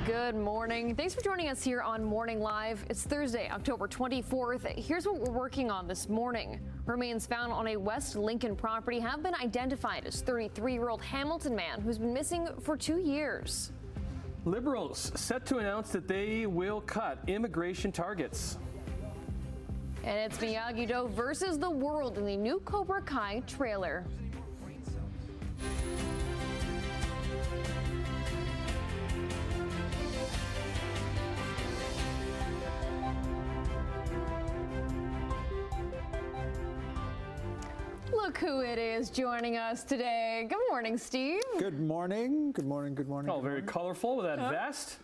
Good morning. Thanks for joining us here on Morning Live. It's Thursday, October 24th. Here's what we're working on this morning. Remains found on a West Lincoln property have been identified as 33-year-old Hamilton man who's been missing for 2 years. Liberals set to announce that they will cut immigration targets. And it's Miyagi-Do versus the world in the new Cobra Kai trailer. Look who it is joining us today. Good morning, Steve. Good morning. Good morning. Good morning. Oh, very colorful with that vest.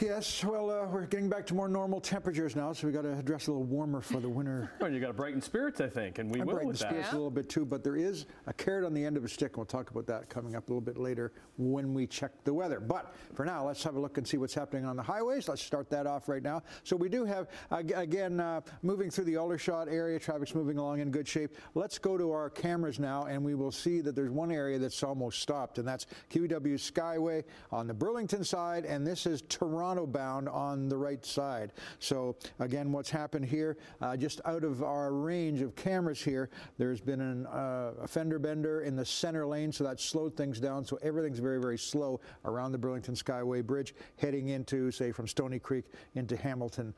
Yes, well, we're getting back to more normal temperatures now, so we got to dress a little warmer for the winter. Well, you got to brighten spirits, I think, and we will brighten with that. spirits a little bit too, but there is a carrot on the end of a stick, and we'll talk about that coming up a little bit later when we check the weather. But for now, let's have a look and see what's happening on the highways. Let's start that off right now. So we do have, again, moving through the Aldershot area, traffic's moving along in good shape. Let's go to our cameras now, and we will see that there's one area that's almost stopped, and that's QEW Skyway on the Burlington side, and this is Toronto bound on the right side. So again, what's happened here, just out of our range of cameras here, there's been a fender bender in the center lane, so that slowed things down. So everything's very, very slow around the Burlington Skyway Bridge, heading into, say, from Stony Creek into Hamilton,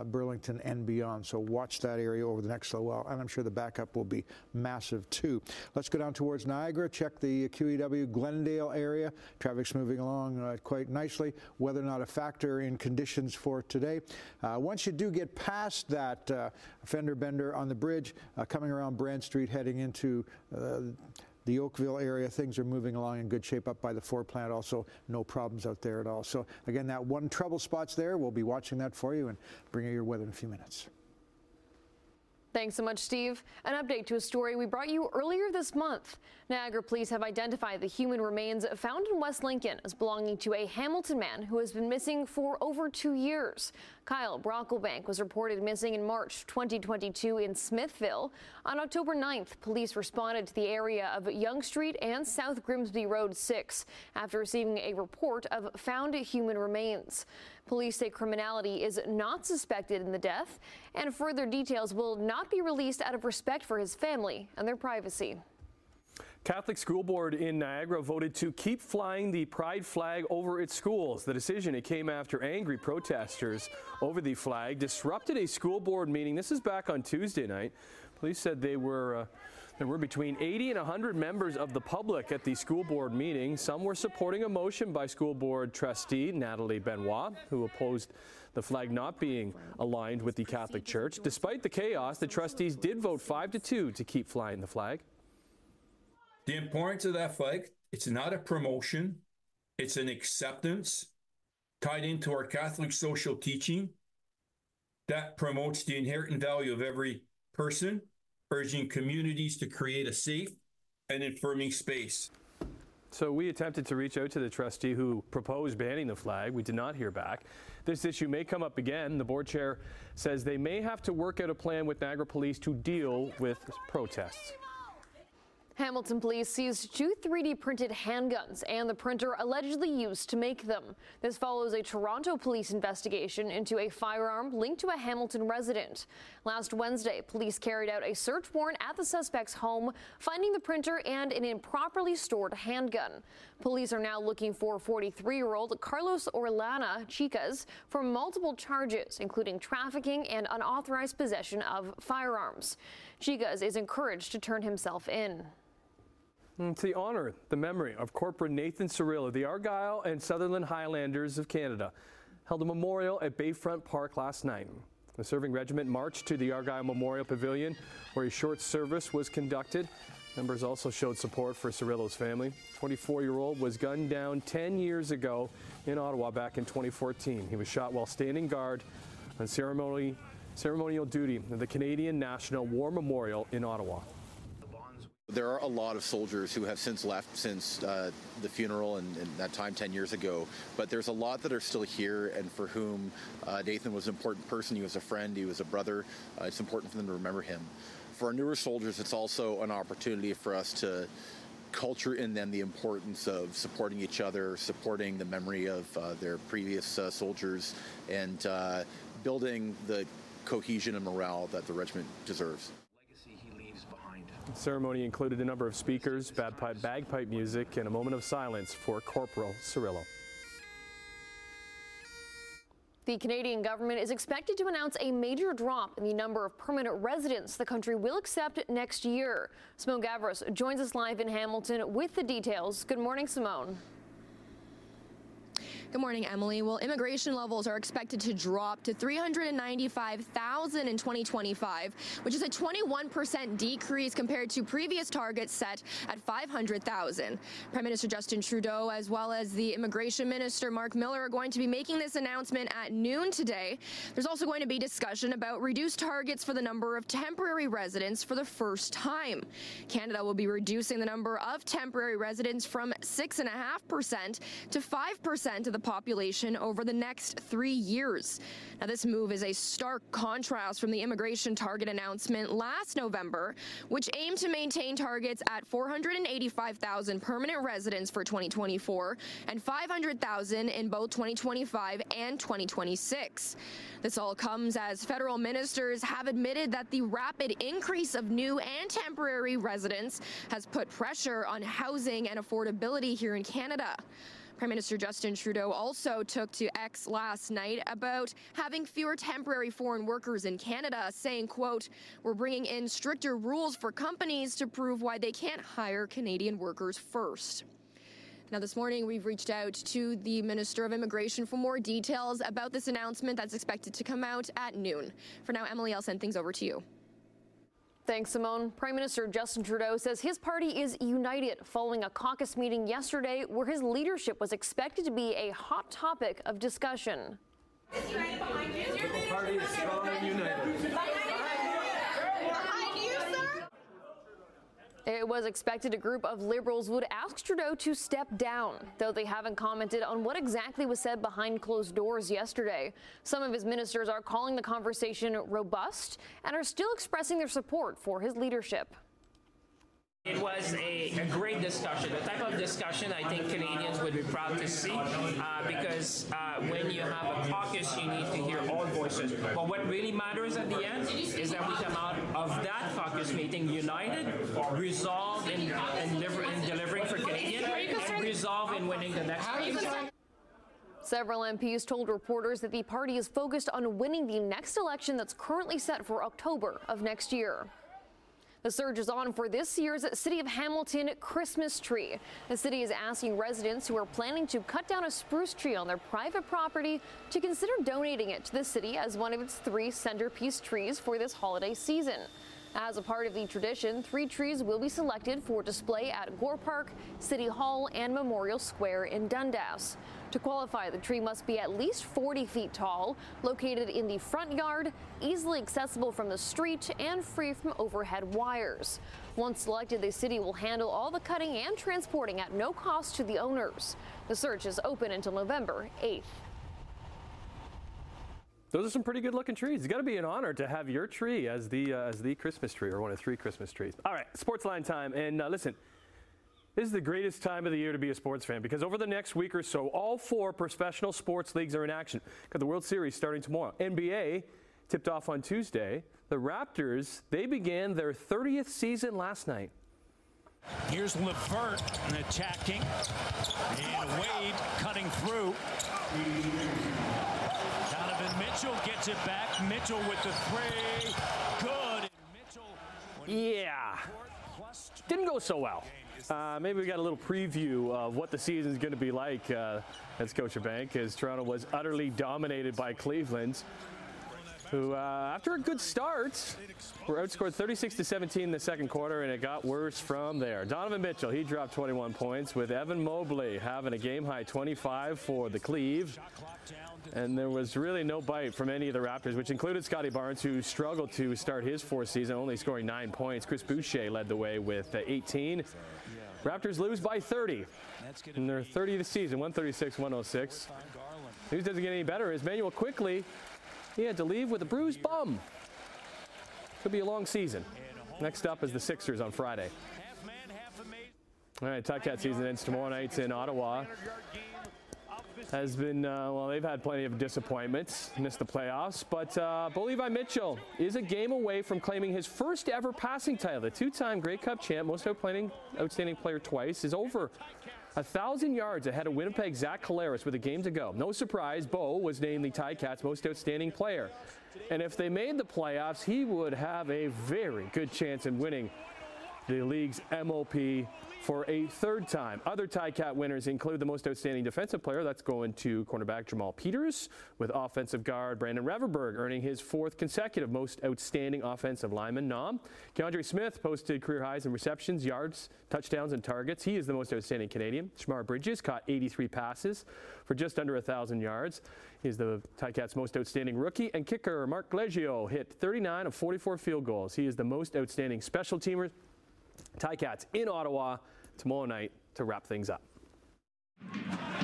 Burlington, and beyond. So watch that area over the next little while, and I'm sure the backup will be massive too. Let's go down towards Niagara, check the QEW Glendale area. Traffic's moving along quite nicely. Weather not a factor in conditions for today. Once you do get past that fender bender on the bridge, coming around Brand Street, heading into the Oakville area, things are moving along in good shape up by the Ford plant. Also, no problems out there at all. So again, that one trouble spot's there. We'll be watching that for you and bring you your weather in a few minutes. Thanks so much, Steve. An update to a story we brought you earlier this month. Niagara police have identified the human remains found in West Lincoln as belonging to a Hamilton man who has been missing for over 2 years. Kyle Brocklebank was reported missing in March 2022 in Smithville. On October 9th, police responded to the area of Yonge Street and South Grimsby Road 6 after receiving a report of found human remains. Police say criminality is not suspected in the death, and further details will not be released out of respect for his family and their privacy. Catholic School Board in Niagara voted to keep flying the pride flag over its schools. The decision, it came after angry protesters over the flag disrupted a school board meeting. This is back on Tuesday night. Police said there were between 80 and 100 members of the public at the school board meeting. Some were supporting a motion by school board trustee Natalie Benoit, who opposed the flag not being aligned with the Catholic Church. Despite the chaos, the trustees did vote 5-2 to keep flying the flag. The importance of that flag, it's not a promotion, it's an acceptance tied into our Catholic social teaching that promotes the inherent value of every person, urging communities to create a safe and affirming space. So we attempted to reach out to the trustee who proposed banning the flag. We did not hear back. This issue may come up again. The board chair says they may have to work out a plan with Niagara Police to deal with protests. Hamilton police seized 2 3D printed handguns and the printer allegedly used to make them. This follows a Toronto police investigation into a firearm linked to a Hamilton resident. Last Wednesday, police carried out a search warrant at the suspect's home, finding the printer and an improperly stored handgun. Police are now looking for 43-year-old Carlos Orellana Chicas for multiple charges, including trafficking and unauthorized possession of firearms. Chicas is encouraged to turn himself in. To honor the memory of Corporal Nathan Cirillo, the Argyll and Sutherland Highlanders of Canada held a memorial at Bayfront Park last night. The serving regiment marched to the Argyll Memorial Pavilion, where a short service was conducted. Members also showed support for Cirillo's family. 24-year-old was gunned down 10 years ago in Ottawa back in 2014. He was shot while standing guard on ceremonial duty at the Canadian National War Memorial in Ottawa. There are a lot of soldiers who have since left since the funeral and that time 10 years ago, but there's a lot that are still here and for whom Nathan was an important person. He was a friend, he was a brother. It's important for them to remember him. For our newer soldiers, it's also an opportunity for us to culture in them the importance of supporting each other, supporting the memory of their previous soldiers, and building the cohesion and morale that the regiment deserves. The ceremony included a number of speakers, bagpipe music, and a moment of silence for Corporal Cirillo. The Canadian government is expected to announce a major drop in the number of permanent residents the country will accept next year. Simone Gavros joins us live in Hamilton with the details. Good morning, Simone. Good morning, Emily. Well, immigration levels are expected to drop to 395,000 in 2025, which is a 21% decrease compared to previous targets set at 500,000. Prime Minister Justin Trudeau, as well as the Immigration Minister Mark Miller, are going to be making this announcement at noon today. There's also going to be discussion about reduced targets for the number of temporary residents for the first time. Canada will be reducing the number of temporary residents from 6.5% to 5% of the population over the next 3 years. Now, this move is a stark contrast from the immigration target announcement last November, which aimed to maintain targets at 485,000 permanent residents for 2024 and 500,000 in both 2025 and 2026. This all comes as federal ministers have admitted that the rapid increase of new and temporary residents has put pressure on housing and affordability here in Canada. Prime Minister Justin Trudeau also took to X last night about having fewer temporary foreign workers in Canada, saying, quote, "We're bringing in stricter rules for companies to prove why they can't hire Canadian workers first." Now, this morning, we've reached out to the Minister of Immigration for more details about this announcement that's expected to come out at noon. For now, Emily, I'll send things over to you. Thanks, Simone. Prime Minister Justin Trudeau says his party is united following a caucus meeting yesterday where his leadership was expected to be a hot topic of discussion. The party is strong and united. It was expected a group of Liberals would ask Trudeau to step down, though they haven't commented on what exactly was said behind closed doors yesterday. Some of his ministers are calling the conversation robust and are still expressing their support for his leadership. It was a great discussion, the type of discussion I think Canadians would be proud to see because when you have a caucus, you need to hear all voices. But what really matters at the end is that we come out of that caucus meeting united, resolved in delivering for Canadians, and resolved in winning the next election. Several MPs told reporters that the party is focused on winning the next election that's currently set for October of next year. The surge is on for this year's City of Hamilton Christmas tree. The city is asking residents who are planning to cut down a spruce tree on their private property to consider donating it to the city as one of its 3 centerpiece trees for this holiday season. As a part of the tradition, 3 trees will be selected for display at Gore Park, City Hall, and Memorial Square in Dundas. To qualify, the tree must be at least 40 feet tall, located in the front yard, easily accessible from the street, and free from overhead wires. Once selected, the city will handle all the cutting and transporting at no cost to the owners. The search is open until November 8th. Those are some pretty good looking trees. It's got to be an honor to have your tree as the Christmas tree, or one of 3 Christmas trees. All right, sports line time. And listen, this is the greatest time of the year to be a sports fan because over the next week or so, all 4 professional sports leagues are in action. Got the World Series starting tomorrow. NBA tipped off on Tuesday. The Raptors, they began their 30th season last night. Here's LeVert attacking, and Wade cutting through. Mitchell gets it back. Mitchell with the 3. Good. Yeah. Didn't go so well. Maybe we got a little preview of what the season is going to be like at Scotiabank as Toronto was utterly dominated by Cleveland, who, after a good start, were outscored 36-17 in the second quarter, and it got worse from there. Donovan Mitchell, he dropped 21 points, with Evan Mobley having a game-high 25 for the Cleve. And there was really no bite from any of the Raptors, which included Scotty Barnes, who struggled to start his 4th season, only scoring 9 points. Chris Boucher led the way with 18. Raptors lose by 30 in their 30th season, 136-106. News doesn't get any better as Manuel Quickley, he had to leave with a bruised bum. Could be a long season. Next up is the Sixers on Friday. All right, Ticats season ends tomorrow night in Ottawa. Has been, well, they've had plenty of disappointments, missed the playoffs, but Bo Levi Mitchell is a game away from claiming his first ever passing title. The two-time Grey Cup champ, most outstanding player twice, is over 1,000 yards ahead of Winnipeg's Zach Collaros with a game to go. No surprise, Bo was named the Ticats' most outstanding player. And if they made the playoffs, he would have a very good chance in winning the league's MOP for a third time. Other Ticat winners include the most outstanding defensive player. That's going to cornerback Jamal Peters, with offensive guard Brandon Reverberg earning his fourth consecutive most outstanding offensive lineman nom. Keandre Smith posted career highs in receptions, yards, touchdowns, and targets. He is the most outstanding Canadian. Shamar Bridges caught 83 passes for just under 1,000 yards. He's the Ticats' most outstanding rookie. And kicker Mark Leggio hit 39 of 44 field goals. He is the most outstanding special teamer. Ticats in Ottawa tomorrow night to wrap things up.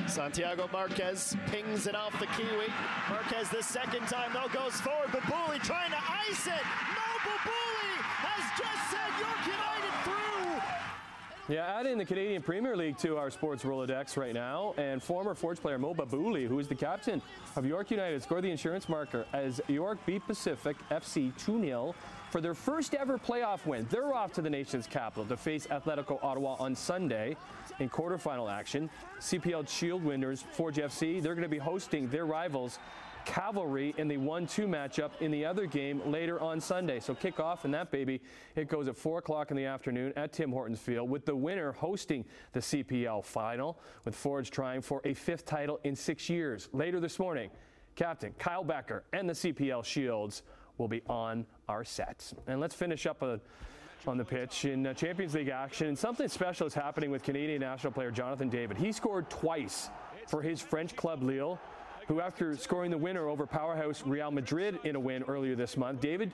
Santiago Marquez pings it off the Kiwi. Marquez the second time though goes forward. Babuli trying to ice it. No, Babuli has just said York United through. Yeah, adding the Canadian Premier League to our sports Rolodex right now, and former Forge player Mo Babuli, who is the captain of York United, scored the insurance marker as York beat Pacific FC 2-0 for their first ever playoff win. They're off to the nation's capital to face Atletico Ottawa on Sunday in quarterfinal action. CPL Shield winners Forge FC, they're going to be hosting their rivals Cavalry in the 1-2 matchup in the other game later on Sunday. So kick off in that baby. It goes at 4 o'clock in the afternoon at Tim Hortons Field, with the winner hosting the CPL final, with Forge trying for a 5th title in 6 years. Later this morning, Captain Kyle Becker and the CPL Shields will be on our sets. And let's finish up on the pitch in Champions League action. And something special is happening with Canadian national player Jonathan David. He scored twice for his French club Lille, who, after scoring the winner over powerhouse Real Madrid in a win earlier this month, David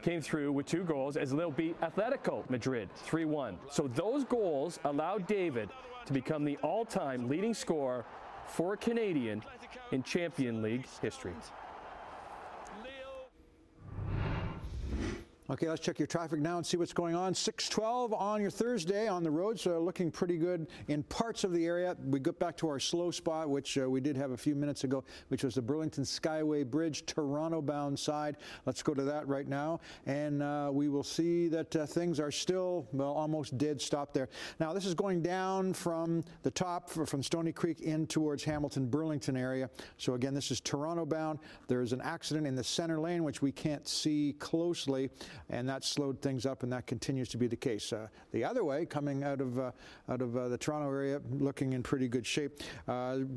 came through with 2 goals as Lille beat Atletico Madrid 3-1. So those goals allowed David to become the all-time leading scorer for a Canadian in Champions League history. Okay, let's check your traffic now and see what's going on. 6:12 on your Thursday on the road, so looking pretty good in parts of the area. We go back to our slow spot, which we did have a few minutes ago, which was the Burlington Skyway Bridge, Toronto-bound side. Let's go to that right now, and we will see that things are still, well, almost dead stop there. Now, this is going down from the top, from Stony Creek in towards Hamilton, Burlington area. So again, this is Toronto-bound. There's an accident in the center lane, which we can't see closely, and that slowed things up, and that continues to be the case. The other way, coming out of the Toronto area, looking in pretty good shape.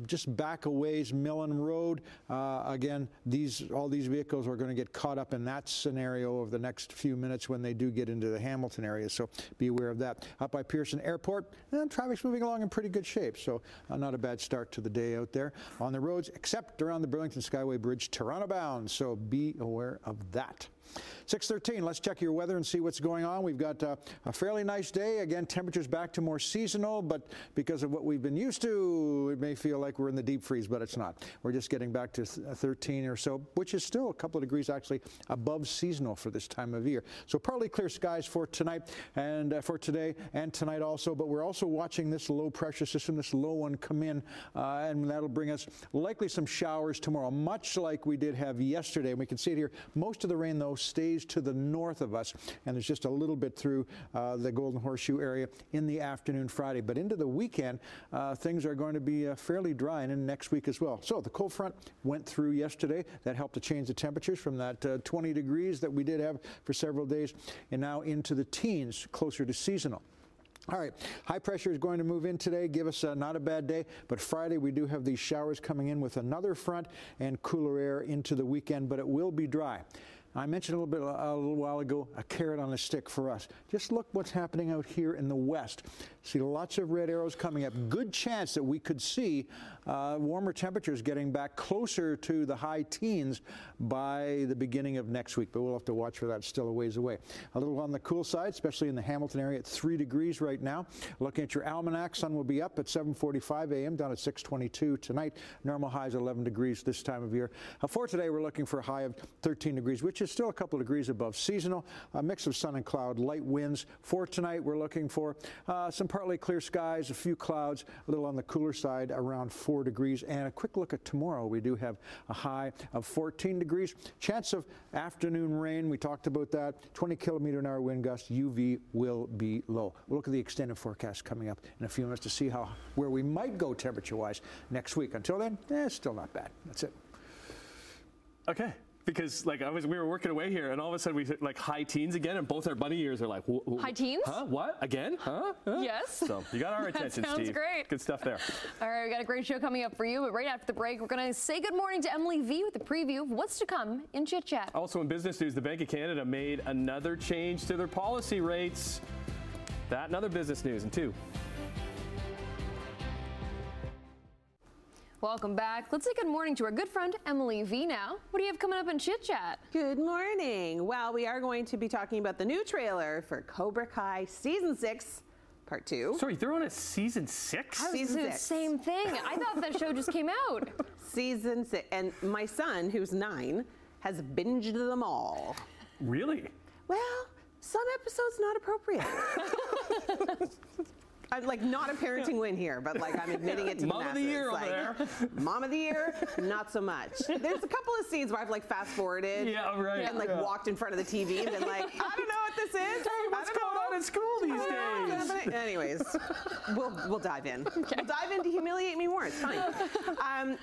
Just back a ways, Millen Road. Again, all these vehicles are going to get caught up in that scenario over the next few minutes when they do get into the Hamilton area, so be aware of that. Up by Pearson Airport, traffic's moving along in pretty good shape, so not a bad start to the day out there on the roads, except around the Burlington Skyway Bridge, Toronto bound, so be aware of that. 6:13, let's check your weather and see what's going on. We've got a fairly nice day. Again, temperatures back to more seasonal, but because of what we've been used to, it may feel like we're in the deep freeze, but it's not. We're just getting back to 13 or so, which is still a couple of degrees actually above seasonal for this time of year. So partly clear skies for tonight and for today and tonight also, but we're also watching this low pressure system, this low one come in, and that'll bring us likely some showers tomorrow, much like we did have yesterday. And we can see it here. Most of the rain, though, stays to the north of us, and there's just a little bit through the Golden Horseshoe area in the afternoon Friday. But into the weekend, things are going to be fairly dry, and in next week as well. So the cold front went through yesterday. That helped to change the temperatures from that 20 degrees that we did have for several days, and now into the teens, closer to seasonal. All right, high pressure is going to move in today, give us not a bad day, but Friday we do have these showers coming in with another front and cooler air into the weekend, but it will be dry. I mentioned a little while ago, a carrot on a stick for us. Just look what's happening out here in the west. See lots of red arrows coming up. Good chance that we could see warmer temperatures getting back closer to the high teens by the beginning of next week, but we'll have to watch for that. It's still a ways away. A little on the cool side, especially in the Hamilton area at 3 degrees right now. Looking at your almanac, sun will be up at 7:45 a.m. down at 6:22 tonight. Normal highs 11 degrees this time of year. For today, we're looking for a high of 13 degrees, which which is still a couple of degrees above seasonal. A mix of sun and cloud, light winds. For tonight, we're looking for some partly clear skies, a few clouds, a little on the cooler side, around 4 degrees. And a quick look at tomorrow. We do have a high of 14 degrees. Chance of afternoon rain. We talked about that. 20-kilometer-an-hour wind gusts. UV will be low. We'll look at the extended forecast coming up in a few minutes to see where we might go temperature-wise next week. Until then, still not bad. That's it. Okay. Because we were working away here, and all of a sudden we hit like high teens again, and both our bunny ears are like, high teens? Huh? What? Again? Huh? Yes. So you got our attention, sounds Steve. Great. Good stuff there. All right, we got a great show coming up for you, but right after the break, we're going to say good morning to Emily V with a preview of what's to come in Chit Chat. Also in business news, the Bank of Canada made another change to their policy rates. That and other business news in 2. Welcome back. Let's say good morning to our good friend Emily V now. What do you have coming up in Chit Chat? Good morning. Well, we are going to be talking about the new trailer for Cobra Kai Season 6, Part 2. Sorry, they're on a Season 6? I was the same thing. I thought that show just came out. Season 6. And my son, who's 9, has binged them all. Really? Well, some episodes not appropriate. I'm like not a parenting win here, but like I'm admitting it to the masses. Mom of the year like, over there. Mom of the year, not so much. There's a couple of scenes where I've like fast forwarded and like walked in front of the TV and been like, I don't know what this is. What's going on in school these days? Anyways, we'll dive in. Okay. We'll dive in to humiliate me more. It's fine.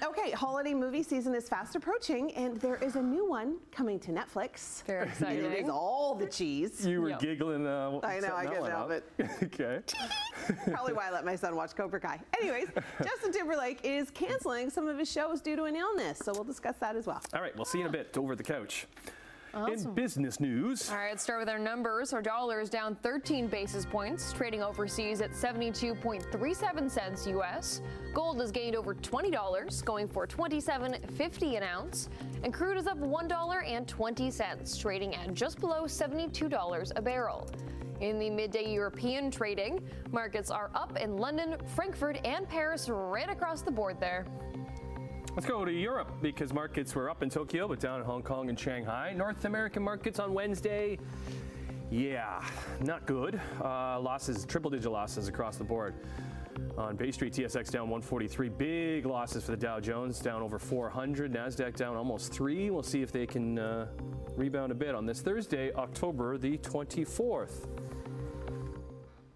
Okay, holiday movie season is fast approaching, and there is a new one coming to Netflix. Very exciting. It is all the cheese. You were giggling. I know, I couldn't help it. Okay. Probably why I let my son watch Cobra Kai. Anyways, Justin Timberlake is canceling some of his shows due to an illness, so we'll discuss that as well. All right, we'll see you in a bit over the couch. Awesome. In business news. All right, let's start with our numbers. Our dollar is down 13 basis points, trading overseas at 72.37 cents U.S. Gold has gained over $20, going for $27.50 an ounce. And crude is up $1.20, trading at just below $72 a barrel. In the midday European trading, markets are up in London, Frankfurt, and Paris, right across the board there. Let's go to Europe because markets were up in Tokyo, but down in Hong Kong and Shanghai. North American markets on Wednesday, not good. Losses, triple-digit losses across the board. On Bay Street, TSX down 143. Big losses for the Dow Jones, down over 400. NASDAQ down almost 3. We'll see if they can rebound a bit on this Thursday, October the 24th.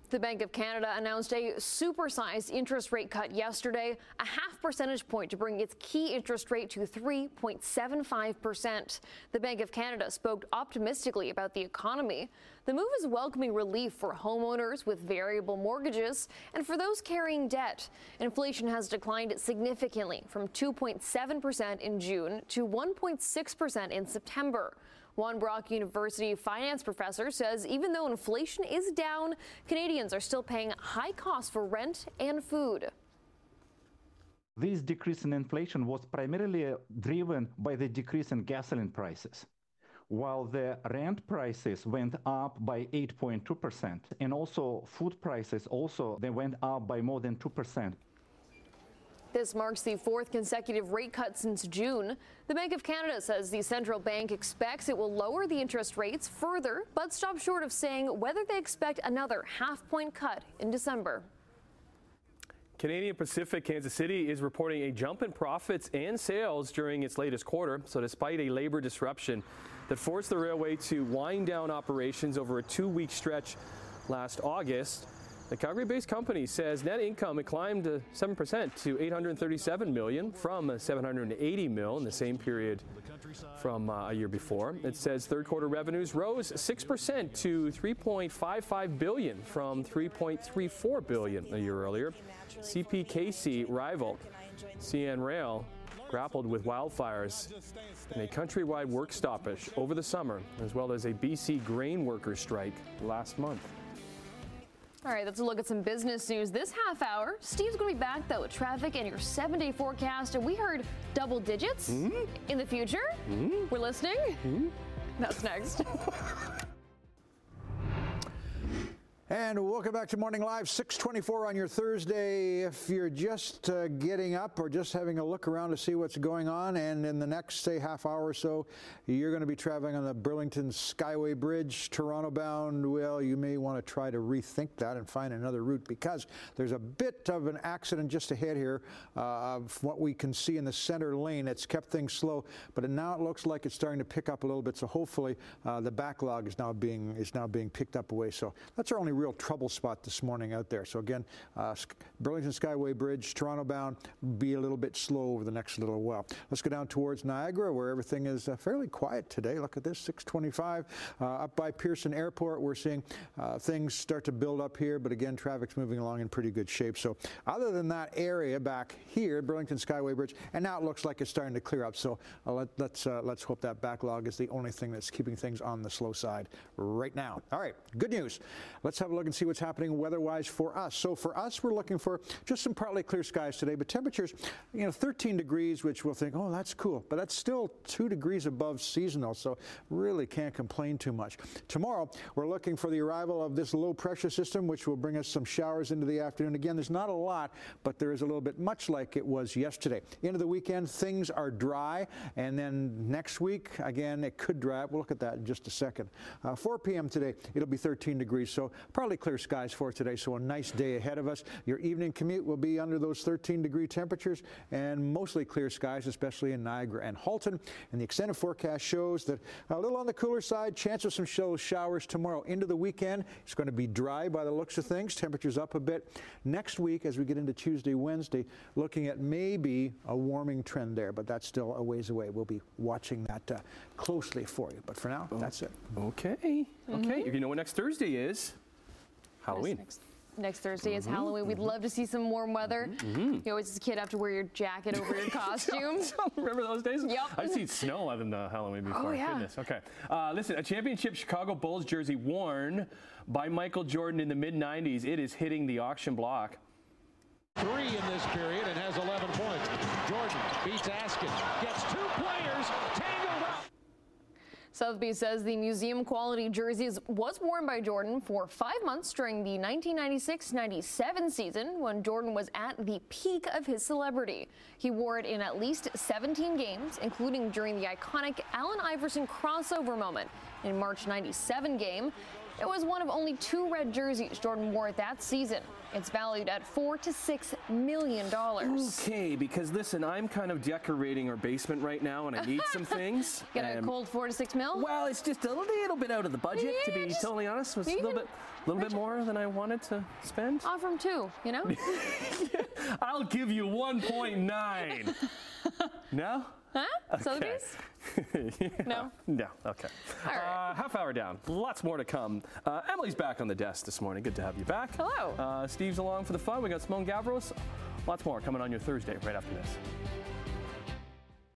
The Bank of Canada announced a supersized interest rate cut yesterday, a half percentage point to bring its key interest rate to 3.75%. The Bank of Canada spoke optimistically about the economy. The move is welcoming relief for homeowners with variable mortgages and for those carrying debt. Inflation has declined significantly from 2.7% in June to 1.6% in September. Juan Brock University finance professor says even though inflation is down, Canadians are still paying high costs for rent and food. This decrease in inflation was primarily driven by the decrease in gasoline prices, while the rent prices went up by 8.2%, and also food prices they went up by more than 2%. This marks the fourth consecutive rate cut since June. The Bank of Canada says the central bank expects it will lower the interest rates further, but stops short of saying whether they expect another half-point cut in December. Canadian Pacific Kansas City is reporting a jump in profits and sales during its latest quarter. So despite a labor disruption that forced the railway to wind down operations over a 2-week stretch last August, the Calgary-based company says net income climbed 7% to $837 million from $780 million in the same period from a year before. It says third quarter revenues rose 6% to $3.55 billion from $3.34 billion a year earlier. CPKC rival CN Rail grappled with wildfires and a countrywide work stoppage over the summer, as well as a BC grain workers strike last month. All right, let's look at some business news this half hour. Steve's going to be back, though, with traffic and your 7-day forecast. And we heard double digits in the future. We're listening. That's next. And welcome back to Morning Live, 6:24 on your Thursday. If you're just getting up or just having a look around to see what's going on, and in the next, say, half hour or so, you're going to be traveling on the Burlington Skyway Bridge, Toronto bound, well, you may want to try to rethink that and find another route, because there's a bit of an accident just ahead here of what we can see in the center lane. It's kept things slow, but now it looks like it's starting to pick up a little bit, so hopefully the backlog is now being picked up away. So that's our only real trouble spot this morning out there. So again, Burlington Skyway Bridge, Toronto bound, be a little bit slow over the next little while. Let's go down towards Niagara, where everything is fairly quiet today. Look at this, 6:25. Up by Pearson Airport, we're seeing things start to build up here, but again, traffic's moving along in pretty good shape. So other than that area back here, Burlington Skyway Bridge, and now it looks like it's starting to clear up. So let's hope that backlog is the only thing that's keeping things on the slow side right now. All right, good news. Let's have a look and see what's happening weather-wise for us. So for us, we're looking for just some partly clear skies today, but temperatures, 13 degrees, which we'll think, oh, that's cool, but that's still 2 degrees above seasonal, so really can't complain too much. Tomorrow, we're looking for the arrival of this low pressure system, which will bring us some showers into the afternoon. Again, there's not a lot, but there is a little bit, much like it was yesterday. End of the weekend, things are dry, and then next week, again, it could dry up. We'll look at that in just a second. 4 p.m. today, it'll be 13 degrees, so partly clear skies for today, so a nice day ahead of us. Your evening commute will be under those 13-degree temperatures and mostly clear skies, especially in Niagara and Halton. And the extended forecast shows that a little on the cooler side, chance of some showers tomorrow. Into the weekend, it's going to be dry by the looks of things. Temperatures up a bit. Next week, as we get into Tuesday, Wednesday, looking at maybe a warming trend there, but that's still a ways away. We'll be watching that closely for you. But for now, that's it. Okay. Okay. You know what next Thursday is? Halloween. Next Thursday is Halloween. We'd love to see some warm weather. You always, as a kid, have to wear your jacket over your costume. Remember those days? Yep. I've seen snow on Halloween before. Oh, yeah. Goodness. Okay. Listen, a championship Chicago Bulls jersey worn by Michael Jordan in the mid-90s. It is hitting the auction block. 3 in this period and has 11 points. Jordan beats Askin. Gets 2 players tangled up. Sotheby says the museum quality jersey was worn by Jordan for 5 months during the 1996-97 season, when Jordan was at the peak of his celebrity. He wore it in at least 17 games, including during the iconic Allen Iverson crossover moment in March 97 game. It was one of only 2 red jerseys Jordan wore that season. It's valued at $4 to $6 million. Okay, because listen, I'm kind of decorating our basement right now, and I need some things. Got a cold $4 to $6 mil? Well, it's just a little bit out of the budget, to be totally honest. It's a little bit more than I wanted to spend. Offer him 2, you know? I'll give you 1.9. No? Huh? Okay. Sotheby's? No? No, okay. All right. Half hour down. Lots more to come. Emily's back on the desk this morning. Good to have you back. Hello. Steve's along for the fun. We got Simone Gavros. Lots more coming on your Thursday right after this.